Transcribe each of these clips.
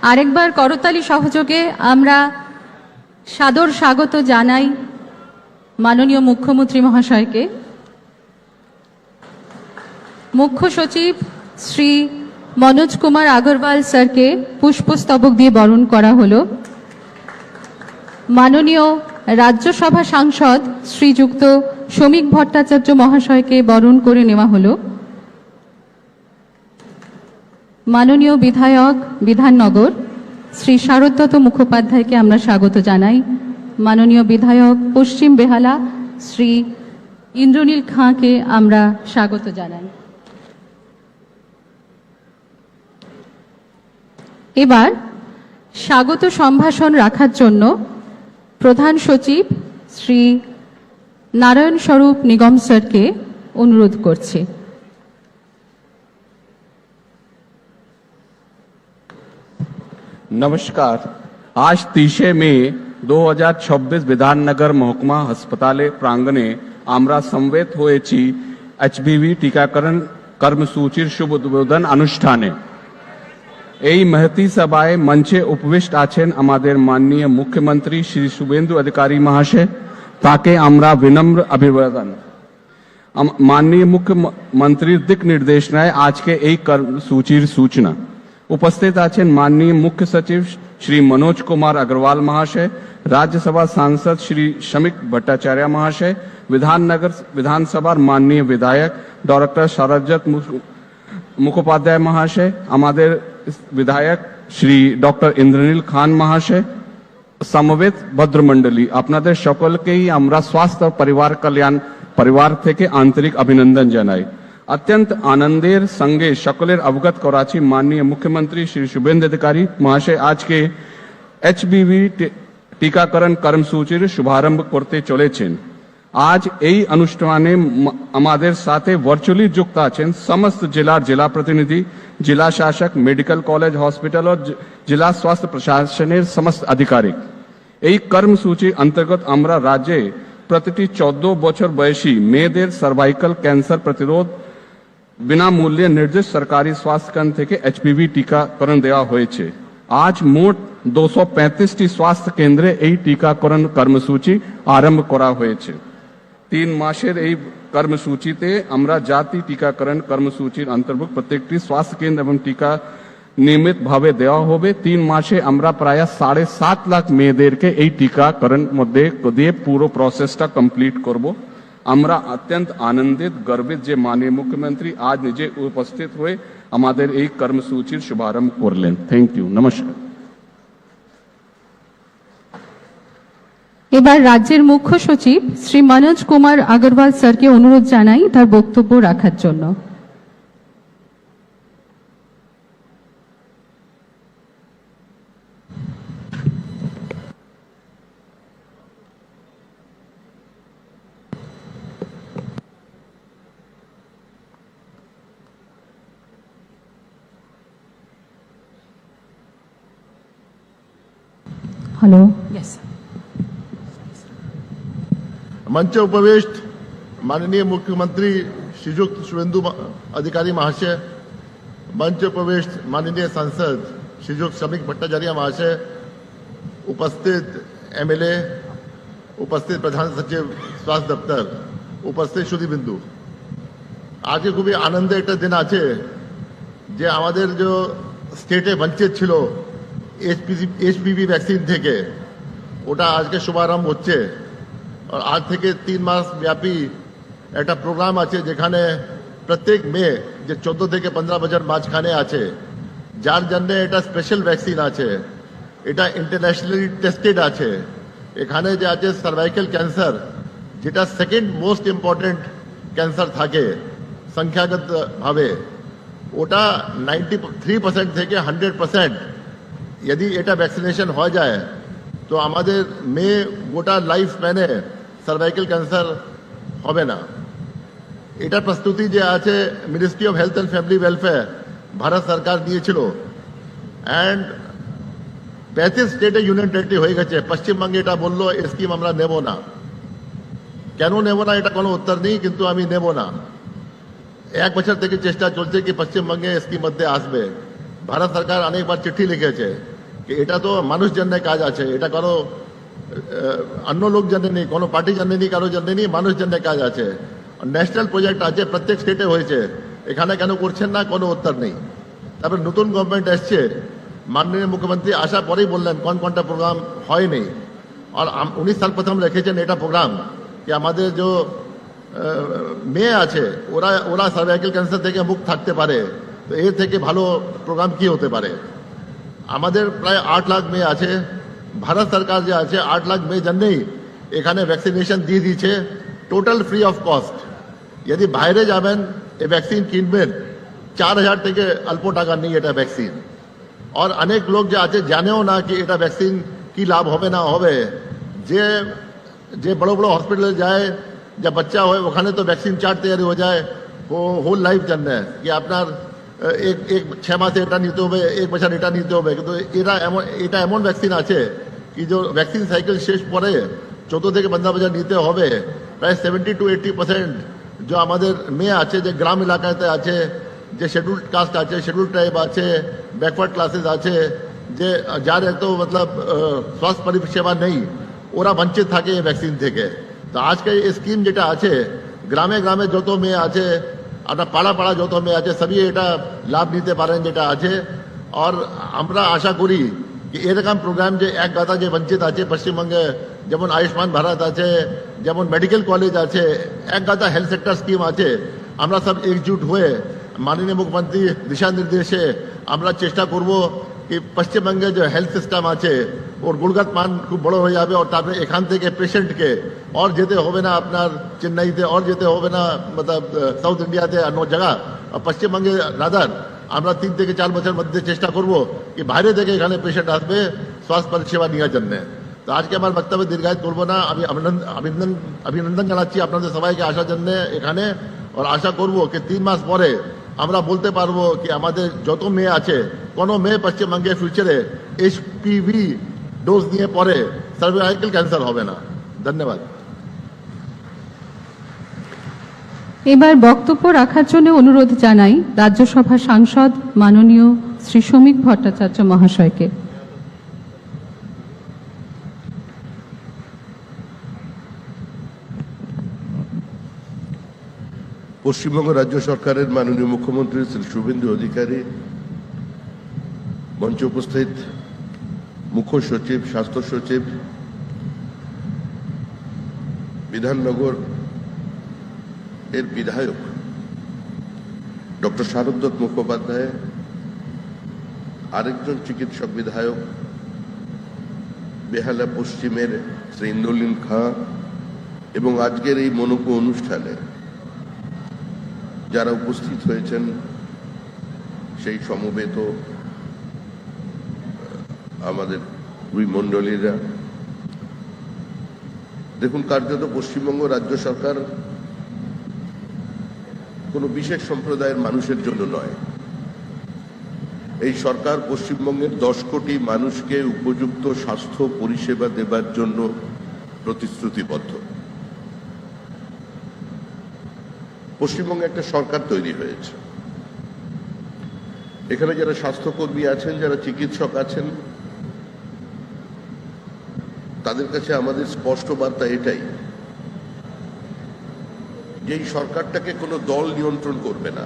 আরেকবার করতালি সহযোগে আমরা সাদর স্বাগত জানাই মাননীয় মুখ্যমন্ত্রী মহাশয়কে। মুখ্য সচিব শ্রী মনোজ কুমার আগরওয়াল স্যারকে পুষ্পস্তবক দিয়ে বরণ করা হলো। মাননীয় রাজ্যসভা সাংসদ শ্রীযুক্ত শ্রমিক ভট্টাচার্য মহাশয়কে বরণ করে নেওয়া হলো। মাননীয় বিধায়ক বিধাননগর শ্রী শারদত্ত মুখোপাধ্যায়কে আমরা স্বাগত জানাই। মাননীয় বিধায়ক পশ্চিম বেহালা শ্রী ইন্দ্রনীল খাঁকে আমরা স্বাগত জানাই। এবার স্বাগত সম্ভাষণ রাখার জন্য প্রধান সচিব শ্রী নারায়ণ স্বরূপ নিগম স্যারকে অনুরোধ করছি। नमस्कार। आज 30 मई 2026 विधाननगर महकुमा हस्पताले प्रांगणे आमरा समवेत होयेची एचबीवी टीकाकरण कर्मसूचीर शुभ उद्बोधन अनुष्ठाने এই महती सभाए मंचे उपविष्ट आছেন আমাদের माननीय मुख्यमंत्री श्री शुभेंदु अधिकारी महाशय, ताके आमरा विनम्र अभिवादन। माननीय मुख्यमंत्री दिक निर्देशनाएं आज के এই कर्मसूचीर सूचना उपस्थित आছেন माननीय मुख्य सचिव श्री मनोज कुमार अग्रवाल महाशय, राज्यसभा सांसद श्री श्रमिक भट्टाचार्य महाशय, विधाननगर विधानसभा माननीय विधायक डॉक्टर शरदत्त मुखोपाध्याय महाशय, हमारे विधायक श्री डॉक्टर इंद्रनील खान महाशय, समवेत भद्रमंडली আপনাদের সকলকেই আমরা স্বাস্থ্য परिवार कल्याण परिवार থেকে आंतरिक अभिनंदन জানাই। अत्यंत आनंदेर संगे सकलेर अवगत कराची माननीय मुख्यमंत्री श्री शुभेंदु अधिकारी महाशय आज के एचबीवी टीकाकरण कर्मसूचीर शुभारंभ करते चलेছেন। आज এই অনুষ্ঠানে আমাদের সাথে ভার্চুয়ালি যুক্ত আছেন সমস্ত জেলার জেলা প্রতিনিধি, জেলা শাসক, মেডিকেল কলেজ হসপিটাল ও জেলা স্বাস্থ্য প্রশাসনের সমস্ত আধিকারিক। এই কর্মসূচি অন্তর্গত আমরা রাজ্যে প্রতিটি 14 বছর বয়সী মেয়েদের সার্ভাইকাল ক্যান্সার প্রতিরোধ বিনামূল্যে নির্দিষ্ট সরকারি স্বাস্থ্য কেন্দ্র থেকে এইচপিভি টিকাকরণ দেওয়া হয়েছে। আজ মোট 235টি স্বাস্থ্য কেন্দ্রে এই টিকাকরণ কর্মসূচি আরম্ভ করা হয়েছে। 3 মাসের এই কর্মসূচিতে আমরা জাতীয় টিকাকরণ কর্মসূচির অন্তর্ভুক্ত প্রত্যেকটি স্বাস্থ্য কেন্দ্র এবং টিকা নিয়মিতভাবে দেওয়া হবে। 3 মাসে আমরা প্রায় 7.5 লাখ মেয়েদেরকে এই টিকাকরণ মধ্যে দিয়ে পুরো প্রসেসটা কমপ্লিট করব। আমরা অত্যন্ত আনন্দিত গর্বিত যে মাননীয় মুখ্যমন্ত্রী আজ নিজে উপস্থিত হয়ে আমাদের এই কর্মসূচির শুভারম্ভ করলেন। Thank you. নমস্কার। এবার রাজ্যের মুখ্য সচিব শ্রী মনোজ কুমার আগরওয়াল স্যারকে অনুরোধ জানাই তার বক্তব্য রাখার জন্য। हेलो। यस। मंच उपविष्ट माननीय मुख्यमंत्री श्रीयुक्त शुभेंदु अधिकारी महाशय, मंच उपविष्ट माननीय सांसद श्रीयुक्त श्रमिक भट्टाचार्य महाशय, उपस्थित एमएलए, उपस्थित प्रधान सचिव स्वास्थ्य दफ्तर, उपस्थित शुद्धिबिंदु, आज खूब आनंद एक दिन आछे जे आमादेर जो स्टेटे वंचित छिलो এইচপিভি ভ্যাকসিন থেকে ওটা আজকে শুভারম্ভ হচ্ছে। আর আজ থেকে 3 মাস ব্যাপী একটা প্রোগ্রাম আছে যেখানে প্রত্যেক মেয়ে যে 14 থেকে 15 বছর মাঝখানে আছে যার জন্য এটা স্পেশাল ভ্যাকসিন আছে, এটা ইন্টারন্যাশনালি টেস্টেড আছে। এখানে যে আছে সার্ভাইকাল ক্যান্সার, যেটা সেকেন্ড মোস্ট ইম্পর্টেন্ট ক্যান্সার থাকে সংখ্যাগত ভাবে, ওটা 93% থেকে 100% यदि এটা ভ্যাকসিনেশন হয়ে যায় তো আমাদের মেয়ে গোটা লাইফ স্প্যানে সার্ভাইকাল ক্যান্সার হবে না। এটা প্রস্তুতি যে আছে ministry of health and family welfare Bharat সরকার দিয়েছিল এন্ড 35 স্টেটে ইউনিয়ন টেরিটরি হয়ে গেছে। পশ্চিমবঙ্গে এটা বললো এই স্কিম আমরা নেব না। কেন নেব না এটা কোনো উত্তর নেই, কিন্তু আমি নেব না। 1 বছর থেকে চেষ্টা চলছে কি পশ্চিমবঙ্গে স্কিম মধ্যে আসবে। ভারত সরকার অনেকবার চিঠি লিখেছে এটা তো মানুষ জন্য কাজ আছে, এটা কারো অন্য লোক জন্য নেই, কোনো পার্টি জন্য নেই, কারো জন্য নেই, মানুষ জন্য কাজ আছে। ন্যাশনাল প্রজেক্ট আছে, প্রত্যেক স্টেটে হয়েছে, এখানে কেন করছেন না কোনো উত্তর নেই। তারপরে নতুন গভর্নমেন্ট এসছে, মাননীয় মুখ্যমন্ত্রী আসার পরেই বললেন কোন কোনটা প্রোগ্রাম হয়নি। আর 19 সাল প্রথম রেখেছেন এটা প্রোগ্রাম কি আমাদের যে মেয়ে আছে ওরা ওরা সার্ভাইকাল ক্যান্সার থেকে মুক্ত থাকতে পারে। তো এর থেকে ভালো প্রোগ্রাম কি হতে পারে। আমাদের প্রায় 8 লাখ মেয়ে আছে, ভারত সরকার যে আছে 8 লাখ মেয়ে জন্যই এখানে ভ্যাকসিনেশন দিয়ে দিচ্ছে টোটাল ফ্রি অফ কস্ট। যদি বাইরে যাবেন এই ভ্যাকসিন কিনবেন 4000 থেকে অল্প টাকা নেই এটা ভ্যাকসিন। আর অনেক লোক যে আছে জানেও না কি এটা ভ্যাকসিন কি লাভ হবে না হবে। যে যে বড় বড় হসপিটালে যায়, যা বাচ্চা হয় ওখানে তো ভ্যাকসিন চার্ট তৈরি হয়ে যায় হোল লাইফ জন্য কি আপনার এক 6 মাসে এটা নিতে হবে, 1 বছর এটা নিতে হবে। কিন্তু এটা এমন ভ্যাকসিন আছে কি যে ভ্যাকসিন সাইকেল শেষ পরে 14 থেকে 15 বছর নিতে হবে। প্রায় 70 to 80% যে আমাদের মেয়ে আছে যে গ্রাম এলাকাতে আছে, যে শিডিউল্ড কাস্ট আছে, শিডিউল্ড ট্রাইব আছে, ব্যাকওয়ার্ড ক্লাসেস আছে, যে যার এত মতলব স্বাস্থ্য পরিষেবা নেই, ওরা বঞ্চিত থাকে এই ভ্যাকসিন থেকে। তো আজকে এই স্কিম যেটা আছে গ্রামে গ্রামে যত মেয়ে আছে, আপনার পাড়া পাড়া যত মেয়ে আছে সবই এটা লাভ নিতে পারেন যেটা আছে। আর আমরা আশা করি কি এরকম প্রোগ্রাম যে এক গাদা যে বঞ্চিত আছে পশ্চিমবঙ্গে, যেমন আয়ুষ্মান ভারত আছে, যেমন মেডিকেল কলেজ আছে, এক গাদা হেলথ সেক্টর স্কিম আছে, আমরা সব একজুট হয়ে মাননীয় মুখ্যমন্ত্রী দিশা নির্দেশে আমরা চেষ্টা করব কি পশ্চিমবঙ্গে যে হেলথ সিস্টেম আছে ওর গুণগত মান খুব বড় হয়ে যাবে। আর তারপরে এখান থেকে পেশেন্টকে और যেতে হবে না আপনার চেন্নাইতে, और যেতে হবে না মতলব সাউথ ইন্ডিয়াতে অন্য জায়গা, পশ্চিমবঙ্গে রাদার আমরা 3 থেকে 4 বছর মধ্যে চেষ্টা করব কি বাইরে থেকে এখানে পেশেন্ট আসবে স্বাস্থ্য পরিষেবা নেওয়ার জন্য। তো আজকে আমার বক্তব্য দীর্ঘায়িত করবো না, আমি অভিনন্দন জানাচ্ছি আপনাদের সবাইকে আসার জন্য এখানে। আর আশা করব কি 3 মাস পরে আমরা বলতে পারবো কি আমাদের যত মেয়ে আছে কোনো মেয়ে পশ্চিমবঙ্গে ফিউচারে HPV ডোজ নিয়ে পরে সার্ভাইকাল ক্যান্সার হবে না। ধন্যবাদ। এবার বক্তব্য রাখার জন্য অনুরোধ জানাই রাজ্যসভার সাংসদ মাননীয় শ্রী শ্রমিক ভট্টাচার্য মহাশয়কে। পশ্চিমবঙ্গ রাজ্য সরকারের মাননীয় মুখ্যমন্ত্রী শ্রী শুভেন্দু অধিকারী, মঞ্চে উপস্থিত মুখ্য সচিব, স্বাস্থ্য সচিব, বিধাননগর এর বিধায়ক ডক্টর শারদত্ত মুখোপাধ্যায়, আরেকজন চিকিৎসক বিধায়ক বেহালা পশ্চিমের শ্রী ইন্দ্রলীন খাঁ, এবং আজকের এই মনোজ্ঞ অনুষ্ঠানে যারা উপস্থিত হয়েছেন সেই সমবেত আমাদের দুই মণ্ডলীরা। দেখুন, কার্যত পশ্চিমবঙ্গ রাজ্য সরকার কোনো বিশেষ সম্প্রদায়ের মানুষের জন্য নয়। এই সরকার পশ্চিমবঙ্গের 10 কোটি মানুষকে উপযুক্ত স্বাস্থ্য পরিষেবা দেবার জন্য প্রতিশ্রুতিবদ্ধ। পশ্চিমবঙ্গে একটা সরকার তৈরি হয়েছে, এখানে যারা স্বাস্থ্যকর্মী আছেন, যারা চিকিৎসক আছেন, তাদের কাছে আমাদের স্পষ্ট বার্তা এটাই যে এই সরকারটাকে কোনো দল নিয়ন্ত্রণ করবে না।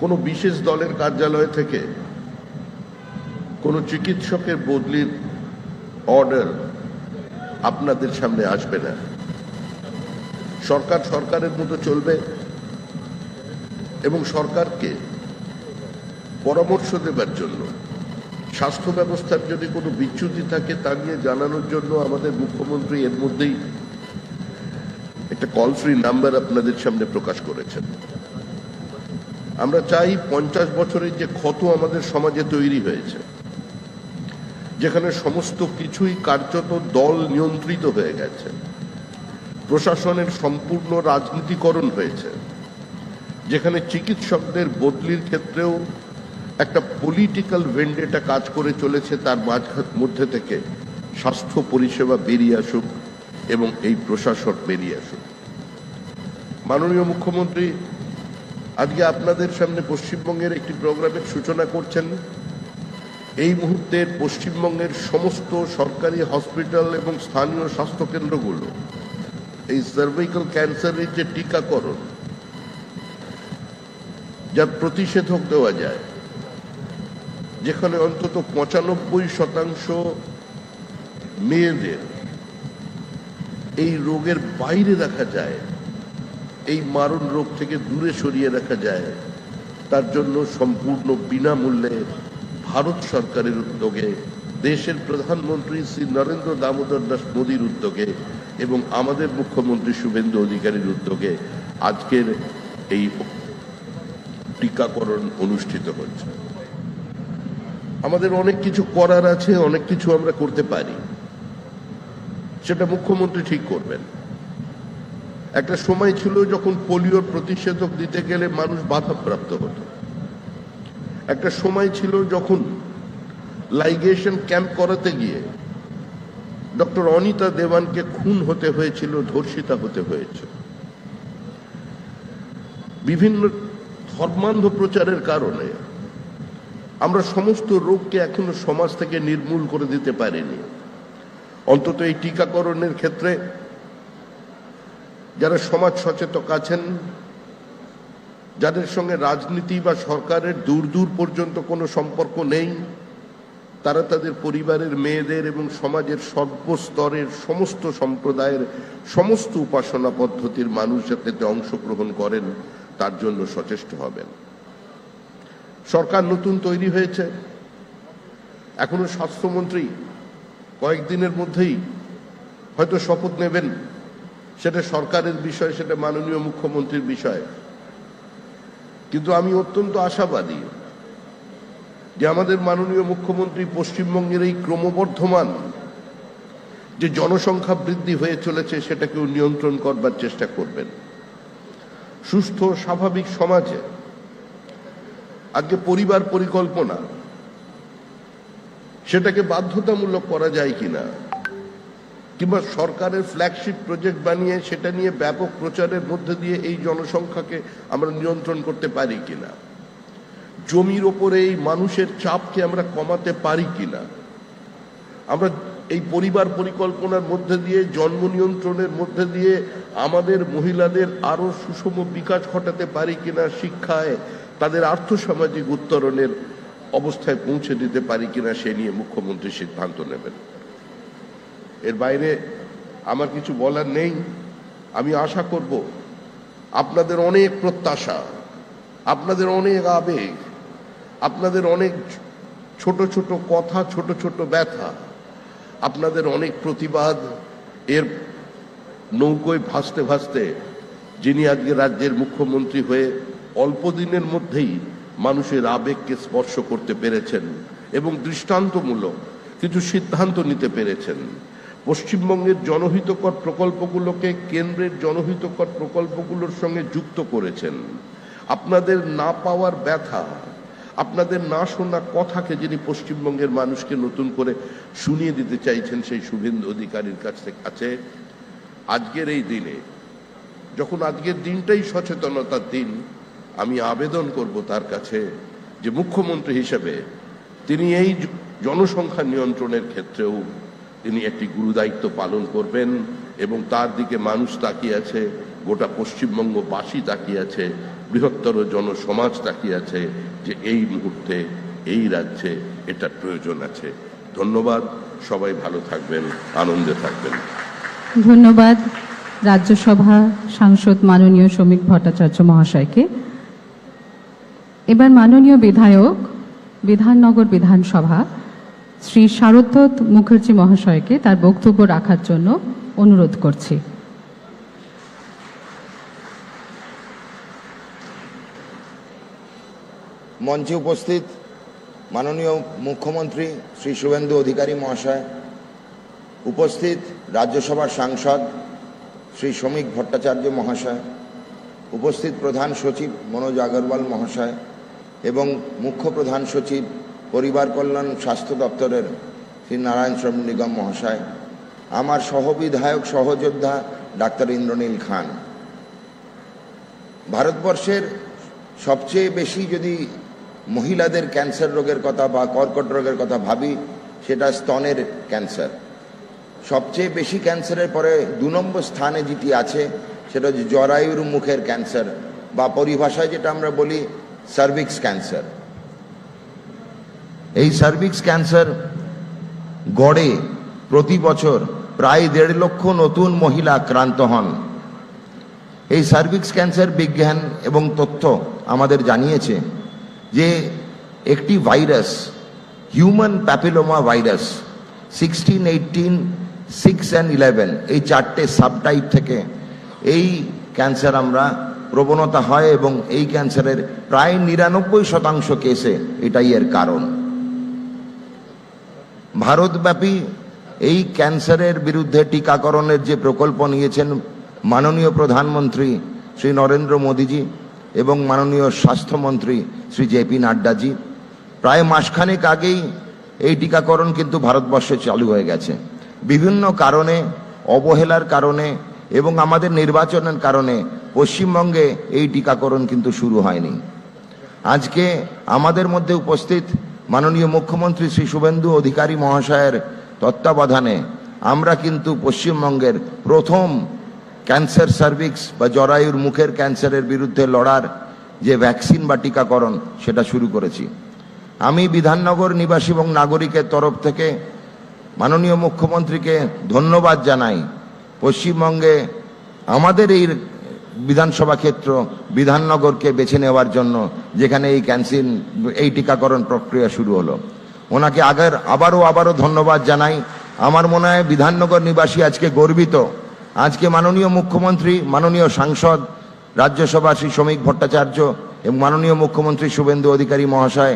কোনো বিশেষ দলের কার্যালয় থেকে কোনো চিকিৎসকের বদলির অর্ডার আপনাদের সামনে আসবে না। সরকার সরকারের মতো চলবে এবং সরকারকে পরামর্শ দেবার জন্য, স্বাস্থ্য ব্যবস্থার যদি কোনো বিচ্যুতি থাকে তা নিয়ে জানানোর জন্য আমাদের মুখ্যমন্ত্রী এর মধ্যেই একটা কল ফ্রি নাম্বার আপনাদের সামনে প্রকাশ করেছেন। আমরা চাই 50 বছরের যে ক্ষত আমাদের সমাজে তৈরি হয়েছে, যেখানে সমস্ত কিছুই কার্যত দল নিয়ন্ত্রিত হয়ে গেছে, প্রশাসনের সম্পূর্ণ রাজনীতিকরণ হয়েছে, যেখানে চিকিৎসকদের বদলির ক্ষেত্রেও একটা পলিটিক্যাল ভেন্ডেটা কাজ করে চলেছে, তার মধ্যে থেকে স্বাস্থ্য পরিষেবা বেরিয়ে আসুক এবং এই প্রশাসন বেরিয়ে আসুক। মাননীয় মুখ্যমন্ত্রী আজকে আপনাদের সামনে পশ্চিমবঙ্গের একটি প্রোগ্রামের সূচনা করছেন। এই মুহূর্তে পশ্চিমবঙ্গের সমস্ত সরকারি হসপিটাল এবং স্থানীয় স্বাস্থ্যকেন্দ্রগুলো এই সার্ভাইকাল ক্যান্সারের যে টিকাকরণ, যার প্রতিষেধক দেওয়া যায়, যেখানে অন্তত 95% মেয়েদের এই রোগের বাইরে রাখা যায়, এই মারণ রোগ থেকে দূরে সরিয়ে রাখা যায়, তার জন্য সম্পূর্ণ বিনামূল্যে ভারত সরকারের উদ্যোগে, দেশের প্রধানমন্ত্রী শ্রী নরেন্দ্র দামোদর দাস মোদীর উদ্যোগে এবং আমাদের মুখ্যমন্ত্রী শুভেন্দু অধিকারীর উদ্যোগে আজকের এই টিকাকরণ অনুষ্ঠিত হচ্ছে। আমাদের অনেক কিছু করার আছে, অনেক কিছু আমরা করতে পারি, সেটা মুখ্যমন্ত্রী ঠিক করবেন। একটা সময় ছিল যখন পোলিওর প্রতিষেধক দিতে গেলে মানুষ বাধাপ্রাপ্ত হতো। একটা সময় ছিল যখন লাইগেশন ক্যাম্প করাতে গিয়ে ডক্টর অনিতা দেওয়ানকে খুন হতে হয়েছিল, ধর্ষিতা হতে হয়েছে। বিভিন্ন ধর্মান্ধ প্রচারের কারণে আমরা সমস্ত রোগকে এখনো সমাজ থেকে নির্মূল করে দিতে পারিনি। অন্তত এই টিকাকরণের ক্ষেত্রে যারা সমাজ সচেতন আছেন, যাদের সঙ্গে রাজনীতি বা সরকারের দূর দূর পর্যন্ত কোনো সম্পর্ক নেই, তারা তাদের পরিবারের মেয়েদের এবং সমাজের সর্বস্তরের সমস্ত সম্প্রদায়ের সমস্ত উপাসনা পদ্ধতির মানুষ যাতে অংশগ্রহণ করেন তার জন্য সচেষ্ট হবেন। সরকার নতুন তৈরি হয়েছে, এখনো স্বাস্থ্যমন্ত্রী কয়েকদিনের মধ্যেই হয়তো শপথ নেবেন। সেটা সরকারের বিষয়, সেটা মাননীয় মুখ্যমন্ত্রীর বিষয়। কিন্তু আমি অত্যন্ত আশাবাদী যে আমাদের মাননীয় মুখ্যমন্ত্রী পশ্চিমবঙ্গের এই ক্রমবর্ধমান যে জনসংখ্যা বৃদ্ধি হয়ে চলেছে সেটাকেও নিয়ন্ত্রণ করবার চেষ্টা করবেন। সুস্থ স্বাভাবিক সমাজে আজকে পরিবার পরিকল্পনা সেটাকে বাধ্যতামূলক করা যায় কিনা, কিংবা সরকারের ফ্ল্যাগশিপ প্রজেক্ট বানিয়ে সেটা নিয়ে ব্যাপক প্রচারের মধ্যে দিয়ে এই জনসংখ্যাকে আমরা নিয়ন্ত্রণ করতে পারি কিনা, জমির ওপরে এই মানুষের চাপকে আমরা কমাতে পারি কিনা, আমরা এই পরিবার পরিকল্পনার মধ্যে দিয়ে, জন্ম নিয়ন্ত্রণের মধ্যে দিয়ে আমাদের মহিলাদের আরো সুষম বিকাশ ঘটাতে পারি কিনা, শিক্ষায় তাদের আর্থসামাজিক উত্তরণের অবস্থায় পৌঁছে দিতে পারি কিনা, সে নিয়ে মুখ্যমন্ত্রী সিদ্ধান্ত নেবেন। এর বাইরে আমার কিছু বলার নেই। আমি আশা করব আপনাদের অনেক প্রত্যাশা, আপনাদের অনেক আবেগ, আপনাদের অনেক ছোট ছোট কথা, ছোট ছোট ব্যথা, আপনাদের অনেক প্রতিবাদ এর নৌকোয় ভাসতে ভাসতে যিনি আজকে রাজ্যের মুখ্যমন্ত্রী হয়ে অল্প দিনের মধ্যেই মানুষের আবেগকে স্পর্শ করতে পেরেছেন এবং দৃষ্টান্তমূলক কিছু সিদ্ধান্ত নিতে পেরেছেন। পশ্চিমবঙ্গের জনহিতকর প্রকল্পগুলোকে কেন্দ্রের জনহিতকর প্রকল্পগুলোর সঙ্গে যুক্ত করেছেন। আপনাদের না পাওয়ার ব্যথা, আপনাদের না শোনা কথাকে যিনি পশ্চিমবঙ্গের মানুষকে নতুন করে শুনিয়ে দিতে চাইছেন সেই শুভেন্দু অধিকারীর কাছে আজকের এই দিনে, যখন আজকের দিনটাই সচেতনতার দিন, আমি আবেদন করব তার কাছে যে মুখ্যমন্ত্রী হিসেবে তিনি এই জনসংখ্যা নিয়ন্ত্রণের ক্ষেত্রেও তিনি একটি গুরুদায়িত্ব পালন করবেন এবং তার দিকে মানুষ তাকিয়ে আছে, গোটা পশ্চিমবঙ্গবাসী তাকিয়ে আছে, বৃহত্তর জনসমাজ তাকিয়ে আছে যে এই মুহূর্তে এই রাজ্যে এটার প্রয়োজন আছে। ধন্যবাদ, সবাই ভালো থাকবেন, আনন্দে থাকবেন। ধন্যবাদ রাজ্যসভা সাংসদ মাননীয় শ্রমিক ভট্টাচার্য মহাশয়কে। এবার মাননীয় বিধায়ক বিধাননগর বিধানসভা শ্রী শারদত্ত মুখার্জি মহাশয়কে তার বক্তব্য রাখার জন্য অনুরোধ করছি। মঞ্চে উপস্থিত মাননীয় মুখ্যমন্ত্রী শ্রী শুভেন্দু অধিকারী মহাশয়, উপস্থিত রাজ্যসভার সাংসদ শ্রী শ্রমিক ভট্টাচার্য মহাশয়, উপস্থিত প্রধান সচিব মনোজ আগরওয়াল মহাশয় এবং মুখ্য প্রধান সচিব পরিবার কল্যাণ স্বাস্থ্য দপ্তরের শ্রী নারায়ণ শ্রম নিগম মহাশয়, আমার সহবিধায়ক সহযোদ্ধা ডাক্তার ইন্দ্রনীল খান, ভারতবর্ষের সবচেয়ে বেশি যদি মহিলাদের ক্যান্সার রোগের কথা বা কর্কট রোগের কথা ভাবি, সেটা স্তনের ক্যান্সার। সবচেয়ে বেশি ক্যান্সারের পরে 2 নম্বর স্থানে যেটি আছে সেটা হচ্ছে জরায়ুর মুখের ক্যান্সার, বা পরিভাষায় যেটা আমরা বলি সার্ভিক্স ক্যান্সার। এই সার্ভিক্স ক্যান্সার গড়ে প্রতি বছর প্রায় 1.5 লক্ষ নতুন মহিলা আক্রান্ত হন। এই সার্ভিক্স ক্যান্সার বিজ্ঞান এবং তথ্য আমাদের জানিয়েছে যে একটি virus, human papilloma virus 16, 18, 6 and 11 এই 4টে সাবটাইপ থেকে এই ক্যান্সার আমরা প্রবণতা হয়, এবং এই ক্যান্সারের প্রায় 99% কেসে এটাই এর কারণ। ভারতব্যাপী এই ক্যান্সারের বিরুদ্ধে টিকাকরণের যে প্রকল্প নিয়েছেন মাননীয় প্রধানমন্ত্রী শ্রী নরেন্দ্র মোদীজি এবং মাননীয় স্বাস্থ্যমন্ত্রী শ্রী জেপি নাড্ডাজি, প্রায় মাসখানেক আগেই এই টিকাকরণ কিন্তু ভারতবর্ষে চালু হয়ে গেছে। বিভিন্ন কারণে, অবহেলার কারণে এবং আমাদের নির্বাচনের কারণে পশ্চিমবঙ্গে এই টিকাকরণ কিন্তু শুরু হয়নি। আজকে আমাদের মধ্যে উপস্থিত মাননীয় মুখ্যমন্ত্রী শ্রী শুভেন্দু অধিকারী মহাশয়ের তত্ত্বাবধানে আমরা কিন্তু পশ্চিমবঙ্গের প্রথম ক্যান্সার সার্ভিক্স বা জরায়ুর মুখের ক্যান্সারের বিরুদ্ধে লড়ার যে ভ্যাকসিন বা টিকাকরণ সেটা শুরু করেছি। আমি বিধাননগর নিবাসী এবং নাগরিকের তরফ থেকে মাননীয় মুখ্যমন্ত্রীকে ধন্যবাদ জানাই। পশ্চিমবঙ্গে আমাদের এই বিধানসভা ক্ষেত্র বিধাননগরকে বেছে নেওয়ার জন্য, যেখানে এই টিকাকরণ প্রক্রিয়া শুরু হলো। ওনাকে আবারও ধন্যবাদ জানাই। আমার মনে হয় বিধাননগর নিবাসী আজকে গর্বিত। আজকে মাননীয় মুখ্যমন্ত্রী, মাননীয় সাংসদ রাজ্যসভা শ্রী শ্রমিক ভট্টাচার্য এবং মাননীয় মুখ্যমন্ত্রী শুভেন্দু অধিকারী মহাশয়,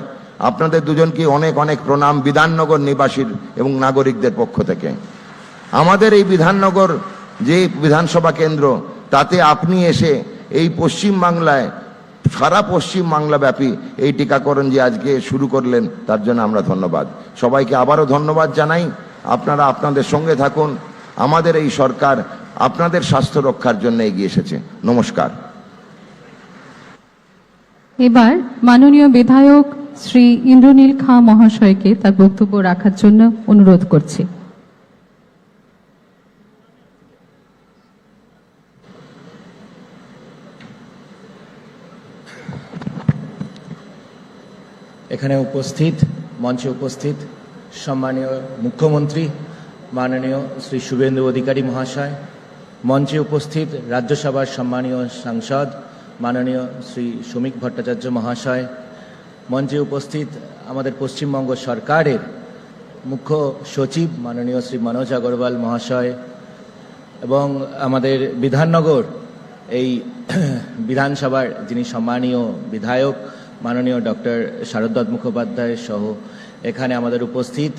আপনাদের দুজনকে অনেক অনেক প্রণাম বিধাননগর নিবাসীর এবং নাগরিকদের পক্ষ থেকে। আমাদের এই বিধাননগর যে বিধানসভা কেন্দ্র, তাতে আপনি এসে এই পশ্চিম বাংলায়, সারা পশ্চিম বাংলা ব্যাপী এই টিকাকরণ যে আজকে শুরু করলেন, তার জন্য আমরা ধন্যবাদ। সবাইকে আবারও ধন্যবাদ জানাই। আপনারা আপনাদের সঙ্গে থাকুন। আমাদের এই সরকার আপনাদের স্বাস্থ্য রক্ষার জন্য এগিয়ে এসেছে। নমস্কার। এবার মাননীয় বিধায়ক শ্রী ইন্দ্রনীল খাঁ মহাশয়কে তার বক্তব্য রাখার জন্য অনুরোধ করছি। এখানে উপস্থিত, মঞ্চে উপস্থিত সম্মানীয় মুখ্যমন্ত্রী মাননীয় শ্রী শুভেন্দু অধিকারী মহাশয়, মঞ্চে উপস্থিত রাজ্যসভার সম্মানীয় সাংসদ মাননীয় শ্রী শ্রমিক ভট্টাচার্য মহাশয়, মঞ্চে উপস্থিত আমাদের পশ্চিমবঙ্গ সরকারের মুখ্য সচিব মাননীয় শ্রী মনোজ আগরওয়াল মহাশয়, এবং আমাদের বিধাননগর এই বিধানসভার যিনি সম্মানীয় বিধায়ক মাননীয় ডক্টর শারদ মুখোপাধ্যায় সহ এখানে আমাদের উপস্থিত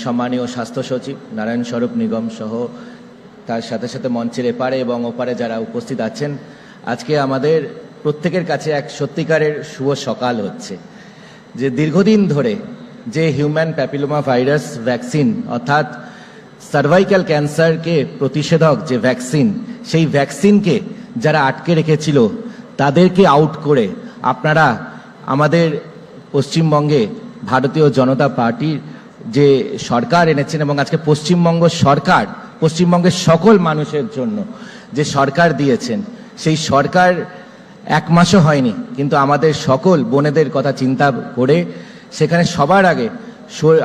সম্মানীয় স্বাস্থ্য সচিব নারায়ণ স্বরূপ নিগম সহ, তার সাথে সাথে মঞ্চের এপারে এবং ওপারে যারা উপস্থিত আছেন, আজকে আমাদের প্রত্যেকের কাছে এক সত্যিকারের শুভ সকাল হচ্ছে যে দীর্ঘদিন ধরে যে হিউম্যান প্যাপিলোমা ভাইরাস ভ্যাকসিন অর্থাৎ সার্ভাইকাল ক্যান্সারকে প্রতিষেধক যে ভ্যাকসিন, সেই ভ্যাকসিনকে যারা আটকে রেখেছিল তাদেরকে আউট করে আপনারা আমাদের পশ্চিমবঙ্গে ভারতীয় জনতা পার্টির যে সরকার এনেছেন, এবং আজকে পশ্চিমবঙ্গ সরকার পশ্চিমবঙ্গের সকল মানুষের জন্য যে সরকার দিয়েছেন, সেই সরকার 1 মাসও হয়নি, কিন্তু আমাদের সকল বোনেদের কথা চিন্তা করে সেখানে সবার আগে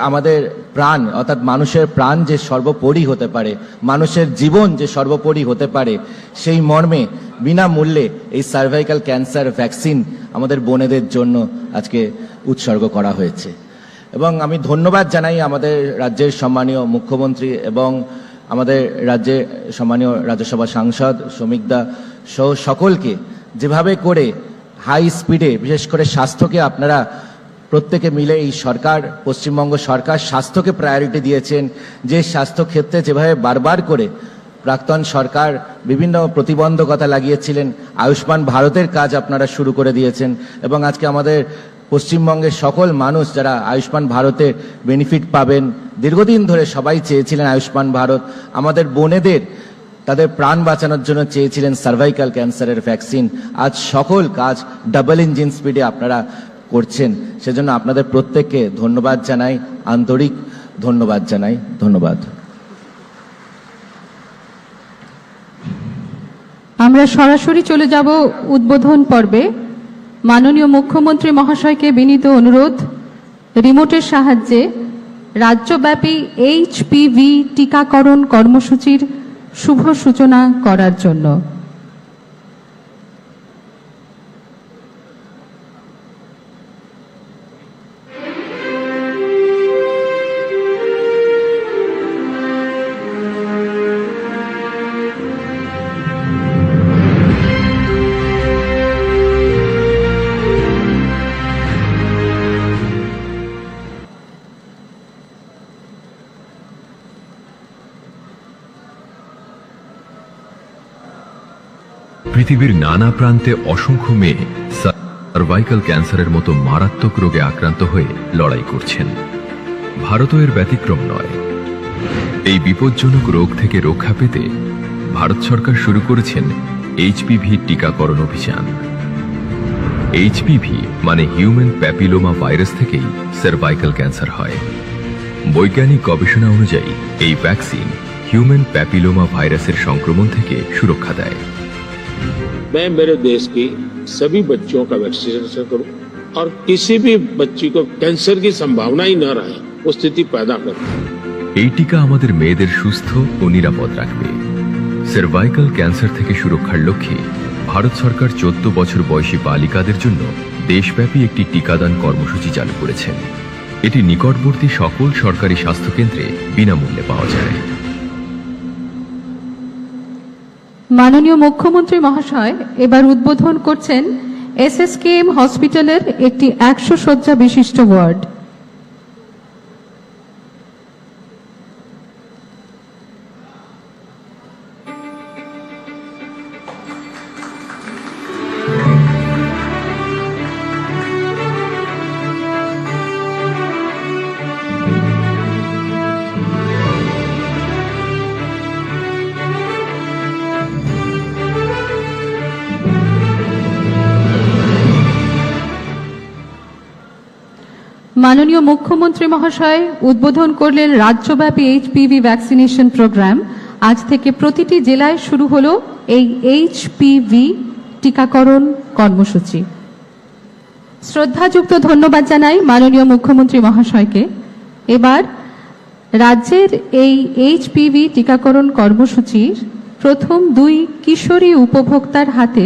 আমাদের প্রাণ অর্থাৎ মানুষের প্রাণ যে সর্বোপরি হতে পারে, মানুষের জীবন যে সর্বোপরি হতে পারে, সেই মর্মে বিনামূল্যে এই সার্ভাইকাল ক্যান্সার ভ্যাকসিন আমাদের বোনেদের জন্য আজকে উৎসর্গ করা হয়েছে। এবং আমি ধন্যবাদ জানাই আমাদের রাজ্যের সম্মানীয় মুখ্যমন্ত্রী এবং আমাদের রাজ্যের সম্মানীয় রাজ্যসভা সাংসদ শ্রমিকদা সহ সকলকে, যেভাবে করে হাই স্পিডে বিশেষ করে স্বাস্থ্যকে আপনারা প্রত্যেকে মিলে এই সরকার, পশ্চিমবঙ্গ সরকার স্বাস্থ্যকে প্রায়োরিটি দিয়েছেন, যে স্বাস্থ্য ক্ষেত্রে যেভাবে বারবার করে প্রাক্তন সরকার বিভিন্ন প্রতিবন্ধকতা লাগিয়েছিলেন, আয়ুষ্মান ভারতের কাজ আপনারা শুরু করে দিয়েছেন, এবং আজকে আমাদের পশ্চিমবঙ্গের সকল মানুষ যারা আয়ুষ্মান ভারতের বেনিফিট পাবেন, দীর্ঘদিন ধরে সবাই চেয়েছিলেন আয়ুষ্মান ভারত, আমাদের বোনেদের তাদের প্রাণ বাঁচানোর জন্য চেয়েছিলেন সার্ভাইকাল ক্যান্সারের ভ্যাকসিন। আজ সকল কাজ ডাবল ইঞ্জিন স্পিডে আপনারা করছেন, সেজন্য আপনাদের প্রত্যেককে ধন্যবাদ জানাই, আন্তরিক ধন্যবাদ জানাই। ধন্যবাদ। আমরা সরাসরি চলে যাব উদ্বোধন পর্বে। মাননীয় মুখ্যমন্ত্রী মহাশয়কে বিনীত অনুরোধ রিমোটের সাহায্যে রাজ্যব্যাপী এইচপিভি টিকাকরণ কর্মসূচির শুভ সূচনা করার জন্য। পৃথিবীর নানা প্রান্তে অসংখ্য মেয়ে সার্ভাইকাল ক্যান্সারের মতো মারাত্মক রোগে আক্রান্ত হয়ে লড়াই করছেন। ভারতও এর ব্যতিক্রম নয়। এই বিপজ্জনক রোগ থেকে রক্ষা পেতে ভারত সরকার শুরু করেছেন এইচপিভি টিকাকরণ অভিযান। এইচপিভি মানে হিউম্যান প্যাপিলোমা ভাইরাস থেকেই সার্ভাইকাল ক্যান্সার হয়। বৈজ্ঞানিক গবেষণা অনুযায়ী এই ভ্যাকসিন হিউম্যান প্যাপিলোমা ভাইরাসের সংক্রমণ থেকে সুরক্ষা দেয়। मैं मेरे देश की सभी बच्चियों का वैक्सीनेशन करूं और किसी भी बच्ची को कैंसर की संभावना ही न रहे वो स्थिति पैदा करूं। এই টিকা আমাদের মেয়েদের সুস্থ ও নিরাপদ রাখবে। সার্ভাইকাল ক্যান্সার থেকে সুরক্ষার লক্ষ্যে ভারত সরকার 14 বছর বয়সী বালিকাদের জন্য দেশব্যাপী একটি টিকাদান কর্মসূচি চালু করেছেন। এটি নিকটবর্তী সকল সরকারি স্বাস্থ্যকেন্দ্রে বিনামূল্যে পাওয়া যায়। মাননীয় মুখ্যমন্ত্রী মহাশয় এবার উদ্বোধন করছেন এসএসকেএম হসপিটালের একটি 100 শয্যা বিশিষ্ট ওয়ার্ড। মাননীয় মুখ্যমন্ত্রী মহাশয় উদ্বোধন করলেন রাজ্যব্যাপী এইচপিভি ভ্যাকসিনেশন প্রোগ্রাম। আজ থেকে প্রতিটি জেলায় শুরু হলো এই এইচপিভি টিকাকরণ কর্মসূচি। শ্রদ্ধাযুক্ত ধন্যবাদ জানাই মাননীয় মুখ্যমন্ত্রী মহাশয়কে। এবার রাজ্যের এই এইচপিভি টিকাকরণ কর্মসূচির প্রথম 2 কিশোরী উপভোক্তার হাতে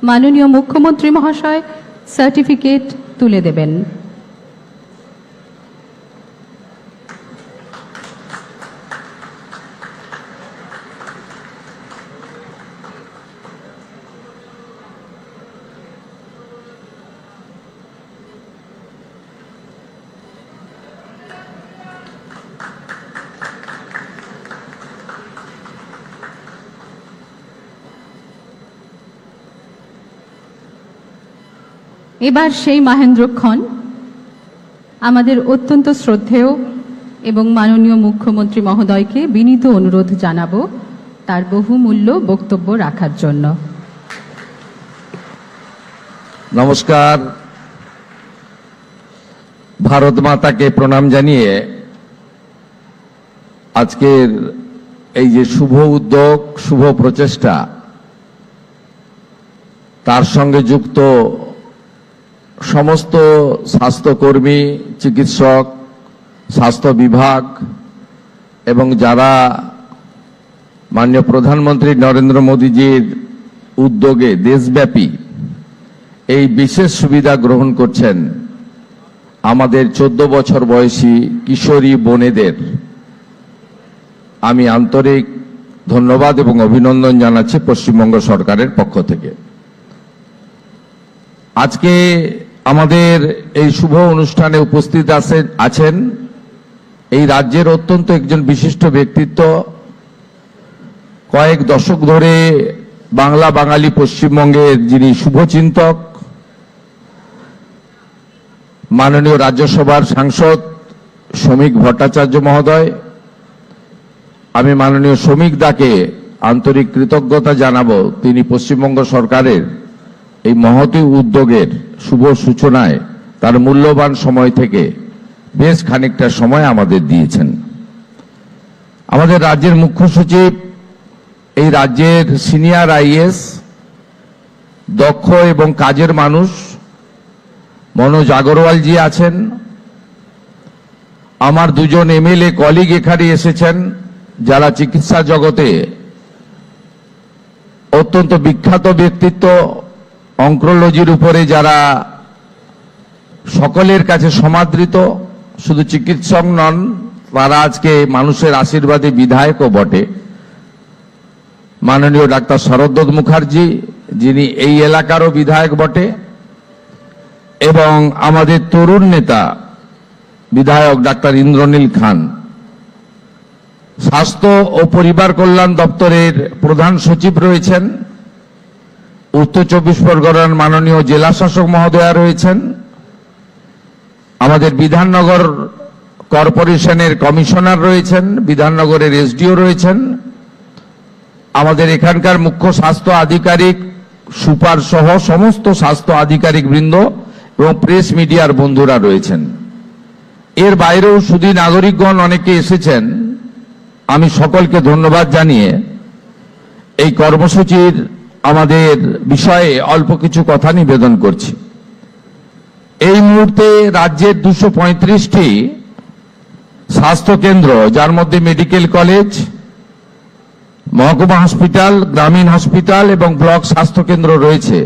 মাননীয় মুখ্যমন্ত্রী মহাশয় সার্টিফিকেট তুলে দেবেন। এবার সেই মাহেন্দ্রক্ষণ আমাদের অত্যন্ত শ্রদ্ধেয় এবং মাননীয় মুখ্যমন্ত্রী মহোদয়কে বিনীত অনুরোধ জানাবো তার বহুমূল্য বক্তব্য রাখার জন্য। নমস্কার। ভারত মাতাকে প্রণাম জানিয়ে আজকের এই যে শুভ উদ্যোগ, শুভ প্রচেষ্টা, তার সঙ্গে যুক্ত সমস্ত স্বাস্থ্যকর্মী, চিকিৎসক, স্বাস্থ্য বিভাগ এবং যারা মাননীয় প্রধানমন্ত্রী নরেন্দ্র মোদীজির উদ্যোগে দেশব্যাপী এই বিশেষ সুবিধা গ্রহণ করছেন, আমাদের 14 বছর বয়সী কিশোরী বোনেদের আমি আন্তরিক ধন্যবাদ এবং অভিনন্দন জানাচ্ছি পশ্চিমবঙ্গ সরকারের পক্ষ থেকে। আজকে আমাদের এই শুভ অনুষ্ঠানে উপস্থিত আছেন এই রাজ্যের অত্যন্ত একজন বিশিষ্ট ব্যক্তিত্ব, কয়েক দশক ধরে বাংলা বাঙালি পশ্চিমবঙ্গের যিনি শুভচিন্তক, মাননীয় রাজ্যসভার সাংসদ শ্রমিক ভট্টাচার্য মহোদয়। আমি মাননীয় শ্রমিক দাকে আন্তরিক কৃতজ্ঞতা জানাবো তিনি পশ্চিমবঙ্গ সরকারের এই মহতী উদ্যোগের শুভ সূচনায় তার মূল্যবান সময় থেকে বেশ খানিকটা সময় আমাদের দিয়েছেন। আমাদের রাজ্যের মুখ্য সচিব, এই রাজ্যের সিনিয়র আইএস, দক্ষ এবং কাজের মানুষ মনোজ আগরওয়ালজি আছেন। আমার দুজন এমএলএ কলিগ এখানে এসেছেন যারা চিকিৎসা জগতে অত্যন্ত বিখ্যাত ব্যক্তিত্ব, অঙ্কোলজির উপরে যারা সকলের কাছে সমাদৃত, শুধু চিকিৎসক নন, তারা আজকে মানুষের আশীর্বাদে বিধায়কও বটে। মাননীয় ডাক্তার শরদ্দত্ত মুখার্জি, যিনি এই এলাকারও বিধায়ক বটে, এবং আমাদের তরুণ নেতা বিধায়ক ডাক্তার ইন্দ্রনীল খান। স্বাস্থ্য ও পরিবার কল্যাণ দপ্তরের প্রধান সচিব রয়েছেন, উত্তর 24 পরগনার মাননীয় জেলা শাসক মহোদয়া রয়েছেন, আমাদের বিধাননগর কর্পোরেশনের কমিশনার রয়েছেন, বিধাননগরের এসডিও রয়েছেন, আমাদের এখানকার মুখ্য স্বাস্থ্য আধিকারিক, সুপার সহ সমস্ত স্বাস্থ্য আধিকারিক বৃন্দ এবং প্রেস মিডিয়ার বন্ধুরা রয়েছেন। এর বাইরেও সুধী নাগরিকগণ অনেকে এসেছেন। আমি সকলকে ধন্যবাদ জানিয়ে এই কর্মসূচির আমাদের বিষয়ে অল্প কিছু কথা নিবেদন করছি। এই মুহূর্তে রাজ্যের 235টি স্বাস্থ্য কেন্দ্র, যার মধ্যে মেডিকেল কলেজ, মহকুমা হসপিটাল, গ্রামীণ হসপিটাল এবং ব্লক স্বাস্থ্য কেন্দ্র রয়েছে,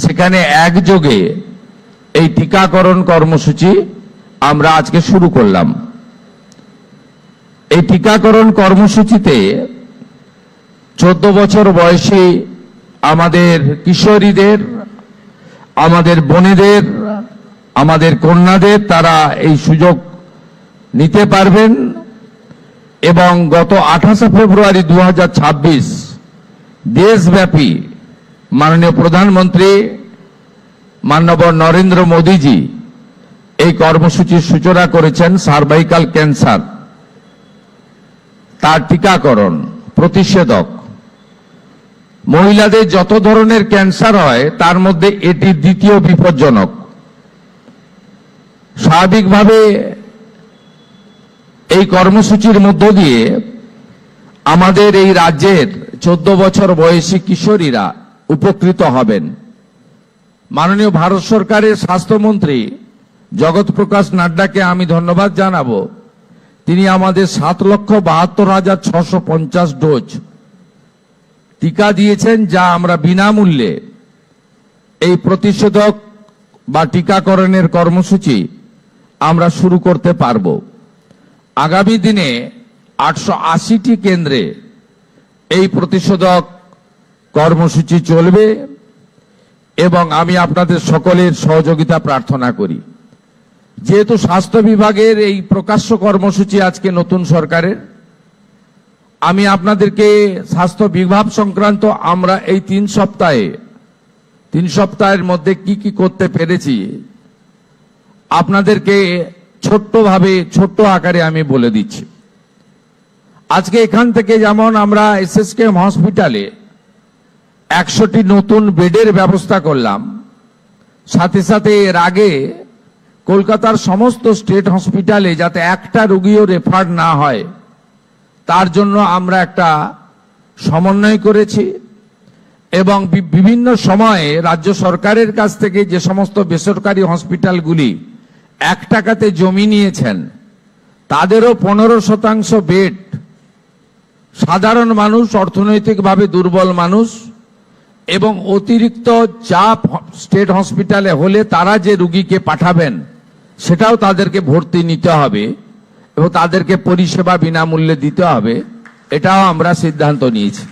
সেখানে একযোগে এই টিকাকরণ কর্মসূচি আমরা আজকে শুরু করলাম। এই টিকাকরণ কর্মসূচিতে 14 বছর বয়সী আমাদের কিশোরীদের, আমাদের বোনেদের, আমাদের কন্যাদের তারা এই সুযোগ নিতে পারবেন এবং গত 28 ফেব্রুয়ারি 2026 দেশব্যাপী মাননীয় প্রধানমন্ত্রী মাননীয় নরেন্দ্র মোদীজি এই কর্মসূচির সূচনা করেছেন। সার্ভাইকাল ক্যান্সার, তার টিকাকরণ, প্রতিষেধক, মহিলাদের যত ধরনের ক্যান্সার হয় তার মধ্যে এটি দ্বিতীয় বিপজ্জনক। স্বাভাবিকভাবে এই কর্মসূচির মধ্য দিয়ে আমাদের এই রাজ্যের 14 বছর বয়সী কিশোরীরা উপকৃত হবেন। মাননীয় ভারত সরকারের স্বাস্থ্যমন্ত্রী জগৎ প্রকাশ নাড্ডাকে আমি ধন্যবাদ জানাবো। তিনি আমাদের 7,72,650 ডোজ টিকা দিয়েছেন, যা আমরা বিনামূল্যে এই প্রতিষেধক বা টিকাকরণের কর্মসূচি আমরা শুরু করতে পারব। আগামী দিনে 880টি কেন্দ্রে এই প্রতিষেধক কর্মসূচি চলবে এবং আমি আপনাদের সকলের সহযোগিতা প্রার্থনা করি। যেহেতু স্বাস্থ্য বিভাগের এই প্রকাশ্য কর্মসূচি আজকে নতুন সরকারের, আমি আপনাদেরকে স্বাস্থ্য বিভাগ সংক্রান্ত আমরা এই 3 সপ্তাহের মধ্যে কি কি করতে পেরেছি আপনাদেরকে ছোট্ট আকারে আমি বলে দিচ্ছি। আজকে এখান থেকে যেমন আমরা এসএসকেএম হসপিটালে 100টি নতুন বেডের ব্যবস্থা করলাম, সাথে সাথে এর আগে কলকাতার সমস্ত স্টেট হসপিটালে যাতে একটা রোগীও রেফার না হয় তার জন্য আমরা একটা সমন্বয় করেছি এবং বিভিন্ন সময়ে রাজ্য সরকারের কাছ থেকে যে সমস্ত বেসরকারি হসপিটালগুলি 1 টাকাতে জমি নিয়েছেন তাদেরও 15% বেড সাধারণ মানুষ, অর্থনৈতিকভাবে দুর্বল মানুষ এবং অতিরিক্ত চাপ স্টেট হসপিটালে হলে তারা যে রোগীকে পাঠাবেন সেটাও তাদেরকে ভর্তি নিতে হবে এবং তাদেরকে পরিষেবা বিনামূল্যে দিতে হবে, এটাও আমরা সিদ্ধান্ত নিয়েছি।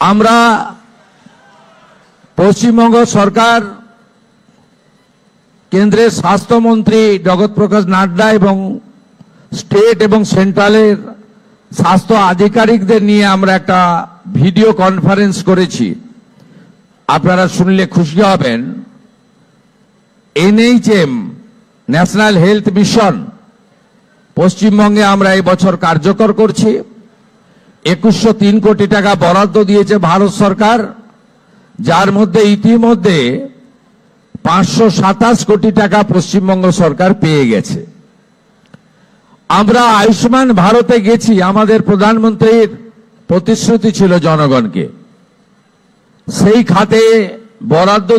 আমরা পশ্চিমবঙ্গ সরকার, কেন্দ্রের স্বাস্থ্যমন্ত্রী জগৎ প্রকাশ নাড্ডা এবং স্টেট এবং সেন্ট্রালের স্বাস্থ্য আধিকারিকদের নিয়ে আমরা একটা ভিডিও কনফারেন্স করেছি। আপনারা শুনলে খুশি হবেন। এনএইচএম, ন্যাশনাল হেলথ মিশন, পশ্চিমবঙ্গে আমরা এই বছর কার্যকর করছি 2103 কোটি টাকা বরাদ্দ দিয়েছে ভারত সরকার, যার মধ্যে ইতিমধ্যে 527 কোটি টাকা পশ্চিমবঙ্গ সরকার পেয়ে গেছে। আমরা আয়ুষ্মান ভারতে গেছি, আমাদের প্রধানমন্ত্রীর প্রতিশ্রুতি ছিল জনগণকে, সেই খাতে বরাদ্দ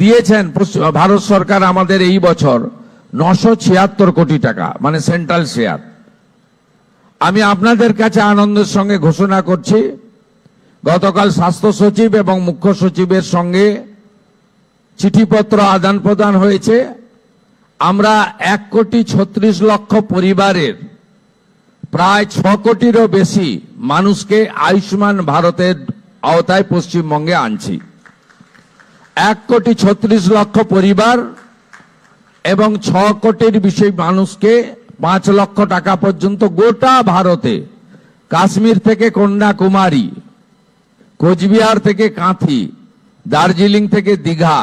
দিয়েছেন ভারত সরকার আমাদের এই বছর 976 কোটি টাকা, মানে সেন্ট্রাল শেয়ার। আমি আপনাদের কাছে আনন্দের সঙ্গে ঘোষণা করছি, গতকাল স্বাস্থ্য সচিব এবং মুখ্য সচিবের সঙ্গে চিঠিপত্র আদান প্রদান হয়েছে। আমরা 1,36,00,000 পরিবারের প্রায় 6 কোটিরও বেশি মানুষকে আয়ুষ্মান ভারতের আওতায় পশ্চিমবঙ্গে আনছি। 1,36,00,000 পরিবার এবং 6 কোটির বেশি মানুষকে 5 লক্ষ টাকা পর্যন্ত গোটা ভারতে, কাশ্মীর থেকে কন্যাকুমারী, কোচবিহার থেকে কাঁথি, দার্জিলিং থেকে দীঘা,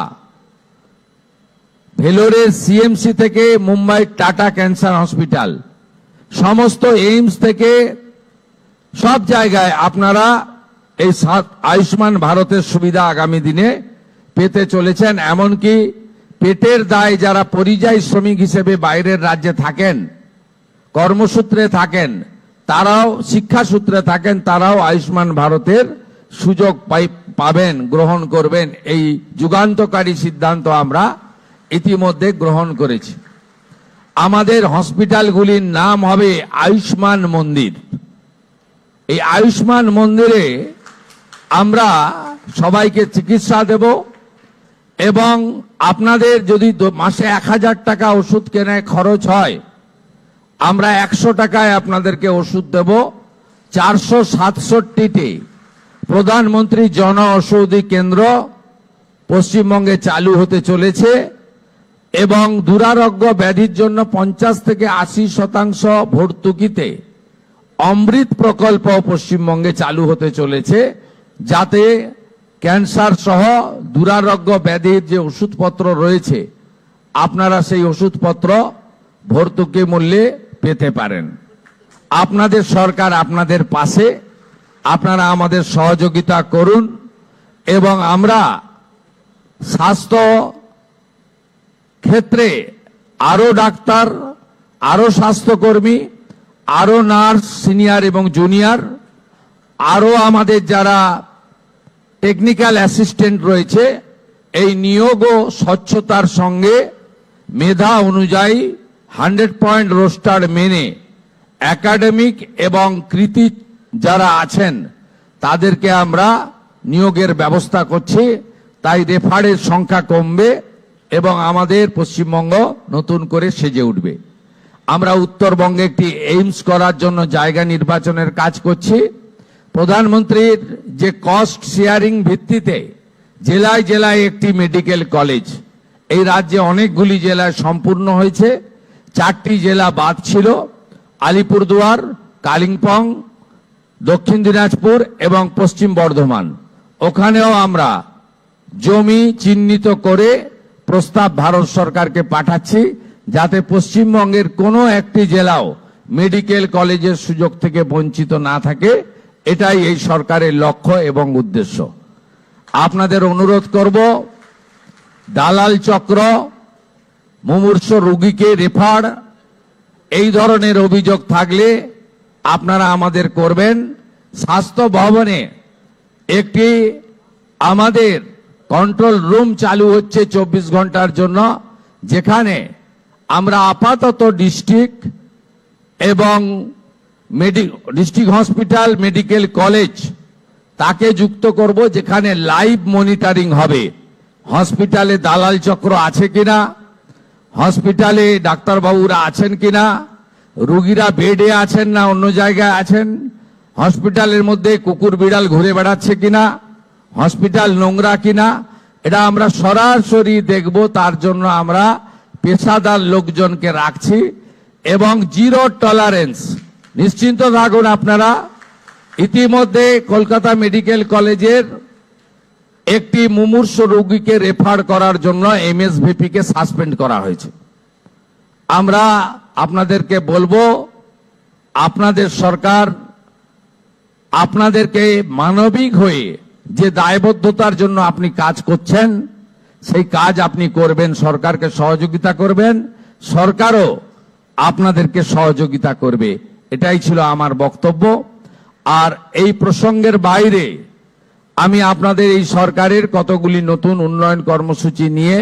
ভেলোরের সিএমসি থেকে মুম্বাই টাটা ক্যান্সার হসপিটাল, সমস্ত এইমস থেকে সব জায়গায় আপনারা এই আয়ুষ্মান ভারতের সুবিধা আগামী দিনে পেতে চলেছেন। এমনকি পেটের দায় যারা পরিযায়ী শ্রমিক হিসেবে বাইরের রাজ্যে থাকেন, কর্মসূত্রে থাকেন, তারাও শিক্ষাসূত্রে থাকেন, তারাও আয়ুষ্মান ভারতের সুযোগ পাবেন, গ্রহণ করবেন। এই যুগান্তকারী সিদ্ধান্ত আমরা ইতিমধ্যে গ্রহণ করেছি। আমাদের হসপিটালগুলির নাম হবে আয়ুষ্মান মন্দির। এই আয়ুষ্মান মন্দিরে আমরা সবাইকে চিকিৎসা দেব এবং আপনাদের যদি মাসে 1000 টাকা ওষুধ কেনায় খরচ হয়, আমরা 100 টাকায় আপনাদেরকে ওষুধ দেব। 467টি প্রধানমন্ত্রী জন ঔষধি কেন্দ্র পশ্চিমবঙ্গে চালু হতে চলেছে এবং দুরারোগ্য ব্যাধির জন্য 50 থেকে 80% ভর্তুকিতে অমৃত প্রকল্প পশ্চিমবঙ্গে চালু হতে চলেছে, যাতে ক্যান্সার সহ দুরারোগ্য ব্যাধির যে ওষুধপত্র রয়েছে আপনারা সেই ওষুধপত্র ভর্তুকি মূল্যে পেতে পারেন। আপনাদের সরকার আপনাদের পাশে, আপনারা আমাদের সহযোগিতা করুন এবং আমরা স্বাস্থ্য ক্ষেত্রে আরো ডাক্তার, আরো স্বাস্থ্যকর্মী, আরো নার্স সিনিয়র এবং জুনিয়র, আরো আমাদের যারা টেকনিক্যাল অ্যাসিস্ট্যান্ট রয়েছে, এই নিয়োগও স্বচ্ছতার সঙ্গে মেধা অনুযায়ী 100 পয়েন্ট রোস্টার মেনে একাডেমিক এবং কৃতি যারা আছেন তাদেরকে আমরা নিয়োগের ব্যবস্থা করছি। তাই রেফারের সংখ্যা কমবে এবং আমাদের পশ্চিমবঙ্গ নতুন করে সেজে উঠবে। আমরা উত্তরবঙ্গে একটি এইমস করার জন্য জায়গা নির্বাচনের কাজ করছি। প্রধানমন্ত্রীর যে কস্ট শেয়ারিং ভিত্তিতে জেলায় জেলায় একটি মেডিকেল কলেজ, এই রাজ্যে অনেকগুলি জেলায় সম্পূর্ণ হয়েছে, 4টি জেলা বাদ ছিল, আলিপুরদুয়ার, কালিম্পং, দক্ষিণ দিনাজপুর এবং পশ্চিম বর্ধমান। ওখানেও আমরা জমি চিহ্নিত করে প্রস্তাব ভারত সরকারকে পাঠাচ্ছি, যাতে পশ্চিমবঙ্গের কোনো একটি জেলাও মেডিকেল কলেজের সুযোগ থেকে বঞ্চিত না থাকে। এটাই এই সরকারের লক্ষ্য এবং উদ্দেশ্য। আপনাদের অনুরোধ করব, দালাল চক্র, মুমূর্ষ রোগীকে রেফার, এই ধরনের অভিযোগ থাকলে আপনারা আমাদের করবেন। স্বাস্থ্য ভবনে একটি আমাদের কন্ট্রোল রুম চালু হচ্ছে 24 ঘন্টার জন্য, যেখানে আমরা আপাতত ডিস্ট্রিক্ট এবং ডিস্ট্রিক্ট হসপিটাল, মেডিকেল কলেজ তাকে যুক্ত করব, যেখানে লাইভ মনিটরিং হবে। হসপিটালে দালাল চক্র আছে কিনা, হসপিটালে ডাক্তারবাবুরা আছেন কিনা, রোগীরা বেডে আছেন না অন্য জায়গায় আছেন, হসপিটালের মধ্যে কুকুর বিড়াল ঘুরে বেড়াচ্ছে কিনা, হসপিটাল নোংরা কিনা, এটা আমরা সরাসরি দেখব। তার জন্য আমরা পেশাদার লোকজনকে রাখছি এবং জিরো টলারেন্স। নিশ্চিন্ত থাকুন আপনারা। ইতিমধ্যে কলকাতা মেডিকেল কলেজের একটি মুমূর্ষ রোগীকে রেফার করার জন্য এমএসভিপি কে সাসপেন্ড করা হয়েছে। আমরা আপনাদেরকে বলবো, আপনাদের সরকার আপনাদেরকে মানবিক হয়ে যে দায়বদ্ধতার জন্য আপনি কাজ করছেন, সেই কাজ আপনি করবেন, সরকারকে সহযোগিতা করবেন, সরকারও আপনাদেরকে সহযোগিতা করবে। এটাই ছিল আমার বক্তব্য। আর এই প্রসঙ্গের বাইরে আমি আপনাদের এই সরকারের কতগুলি নতুন উন্নয়ন কর্মসূচি নিয়ে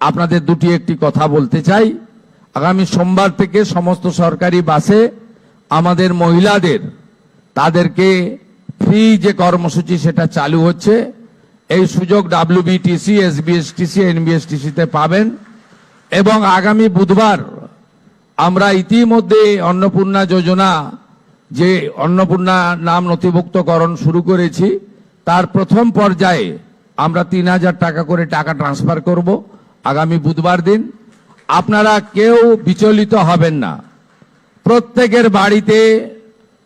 আপনাদের দুটি একটি কথা বলতে চাই। আগামী সোমবার থেকে সমস্ত সরকারি বাসে আমাদের মহিলাদের তাদেরকে ফ্রি যে কর্মসূচি সেটা চালু হচ্ছে। এই সুযোগ ডাব্লিউবিটিসি, এসবিএসটিসি, এনবিএসটিসিতে পাবেন। এবং আগামী বুধবার আমরা ইতিমধ্যে অন্নপূর্ণা যোজনা, যে অন্নপূর্ণা নাম নথিভুক্তকরণ শুরু করেছি, তার প্রথম পর্যায়ে আমরা 3,000 টাকা করে টাকা ট্রান্সফার করব আগামী বুধবার দিন। আপনারা কেউ বিচলিত হবেন না। প্রত্যেকের বাড়িতে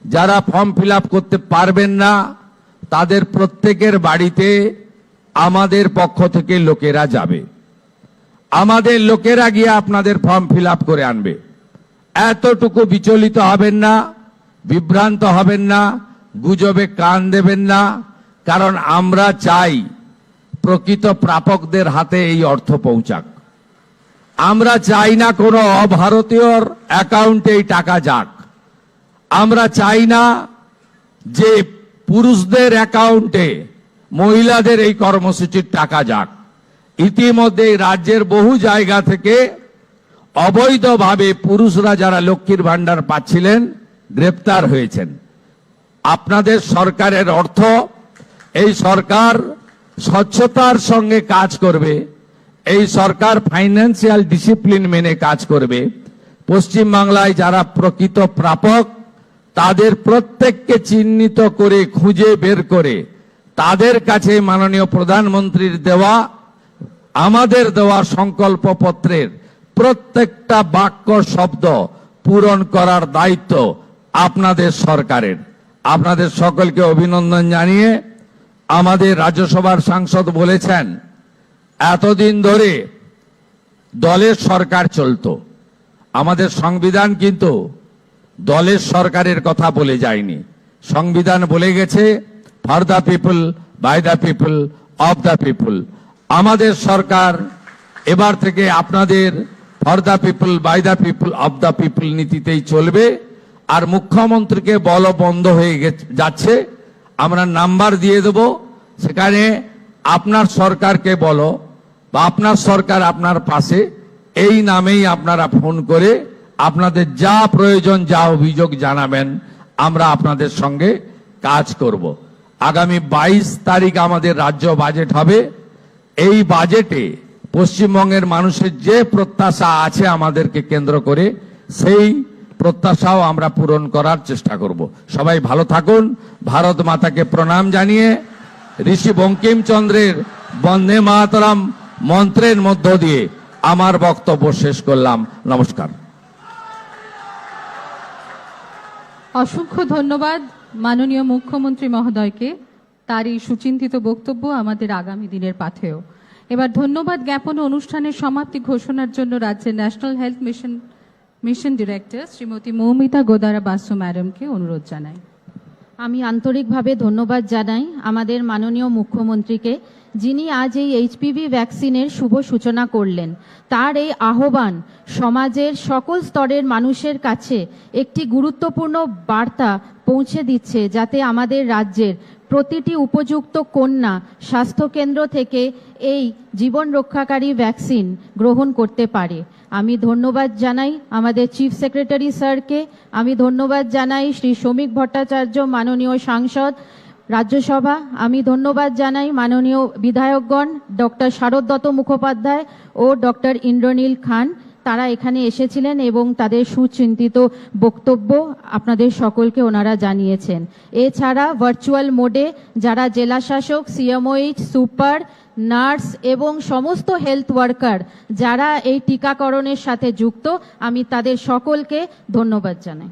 যারা ফর্ম ফিল আপ করতে পারবেন না, তাদের প্রত্যেকের বাড়িতে আমাদের পক্ষ থেকে লোকেরা যাবে। আমাদের লোকেরা গিয়ে আপনাদের ফর্ম ফিল আপ করে আনবে। এতটুকু বিচলিত হবেন না, বিভ্রান্ত হবেন না, গুজবে কান দেবেন না। কারণ আমরা চাই প্রকৃত প্রাপকদের হাতে এই অর্থ পৌঁছাক। আমরা চাই না কোনো অভারতীয়র অ্যাকাউন্টে এই টাকা যাক। আমরা চাই না যে পুরুষদের অ্যাকাউন্টে মহিলাদের এই কর্মসূচির টাকা যাক। ইতিমধ্যে রাজ্যের বহু জায়গা থেকে অবৈধভাবে পুরুষরা যারা লক্ষ্মীর ভান্ডার পাচ্ছিলেন গ্রেপ্তার হয়েছেন। আপনাদের সরকারের অর্থ, এই সরকার স্বচ্ছতার সঙ্গে কাজ করবে, এই সরকার ফাইন্যান্সিয়াল ডিসিপ্লিন মেনে কাজ করবে। পশ্চিমবাংলায় যারা প্রকৃত প্রাপক তাদের প্রত্যেককে চিহ্নিত করে খুঁজে বের করে তাদের কাছে মাননীয় প্রধানমন্ত্রীর দেওয়া, আমাদের দেওয়া সংকল্প পত্রের প্রত্যেকটা বাক্য শব্দ পূরণ করার দায়িত্ব আপনাদের সরকারের। আপনাদের সকলকে অভিনন্দন জানিয়ে আমাদের রাজ্যসভার সাংসদ বলেছেন, এতদিন ধরে দলের সরকার চলতো। আমাদের সংবিধান কিন্তু দলের সরকারের কথা বলে যায়নি। সংবিধান বলে গেছে for the people, by the people, of the people. আমাদের সরকার এবার থেকে আপনাদের for the people, by the people, of the people নীতিতেই চলবে। আর মুখ্যমন্ত্রীকে বল বন্ধ হয়ে যাচ্ছে, আমরা নাম্বার দিয়ে দেব, সেখানে আপনার সরকারকে বলো বা আপনার সরকার আপনার পাশে, এই নামেই আপনারা ফোন করে আপনাদের যা প্রয়োজন, যা অভিযোগ জানাবেন, আমরা আপনাদের সঙ্গে কাজ করব। আগামী 22 তারিখ আমাদের রাজ্য বাজেট হবে। এই বাজেটে পশ্চিমবঙ্গের মানুষের যে প্রত্যাশা আছে আমাদেরকে কেন্দ্র করে, সেই প্রত্যাশাও আমরা পূরণ করার চেষ্টা করব। সবাই ভালো থাকুন। ভারত মাতাকে প্রণাম জানিয়ে ঋষি বঙ্কিমচন্দ্রের বন্দে মাতরম মন্ত্রের মধ্য দিয়ে আমার বক্তব্য শেষ করলাম। নমস্কার। অসংখ্য ধন্যবাদ মাননীয় মুখ্যমন্ত্রী মহোদয়কে, তার এই সুচিন্তিত বক্তব্য আমাদের আগামী দিনের পাথেয়। এবার ধন্যবাদ জ্ঞাপন অনুষ্ঠানের সমাপ্তি ঘোষণার জন্য রাজ্যের national health mission director Shrimati Moumita Godara Basu ম্যাডামকে অনুরোধ জানাই। আমি আন্তরিকভাবে ধন্যবাদ জানাই আমাদের মাননীয় মুখ্যমন্ত্রীকে, যিনি আজ এই এইচপিভি ভ্যাকসিনের শুভ সূচনা করলেন। তার এই আহ্বান সমাজের সকল স্তরের মানুষের কাছে একটি গুরুত্বপূর্ণ বার্তা পৌঁছে দিচ্ছে, যাতে আমাদের রাজ্যের প্রতিটি উপযুক্ত কন্যা স্বাস্থ্যকেন্দ্র থেকে এই জীবন রক্ষাকারী ভ্যাকসিন গ্রহণ করতে পারে। আমি ধন্যবাদ জানাই আমাদের চিফ সেক্রেটারি স্যারকে, আমি ধন্যবাদ জানাই শ্রী শ্রমিক ভট্টাচার্য মাননীয় সাংসদ রাজ্যসভা, আমি ধন্যবাদ জানাই মাননীয় বিধায়কগণ ডক্টর শারদ দত্ত মুখোপাধ্যায় ও ডক্টর ইন্দ্রনীল খান। তারা এখানে এসেছিলেন এবং তাদের সুচিন্তিত বক্তব্য আপনাদের সকলকে ওনারা জানিয়েছেন। এছাড়া ভার্চুয়াল মোডে যারা জেলা শাসক, সিএমওএইচ, সুপার, নার্স এবং সমস্ত হেলথ ওয়ার্কার যারা এই টিকাকরণের সাথে যুক্ত, আমি তাদের সকলকে ধন্যবাদ জানাই।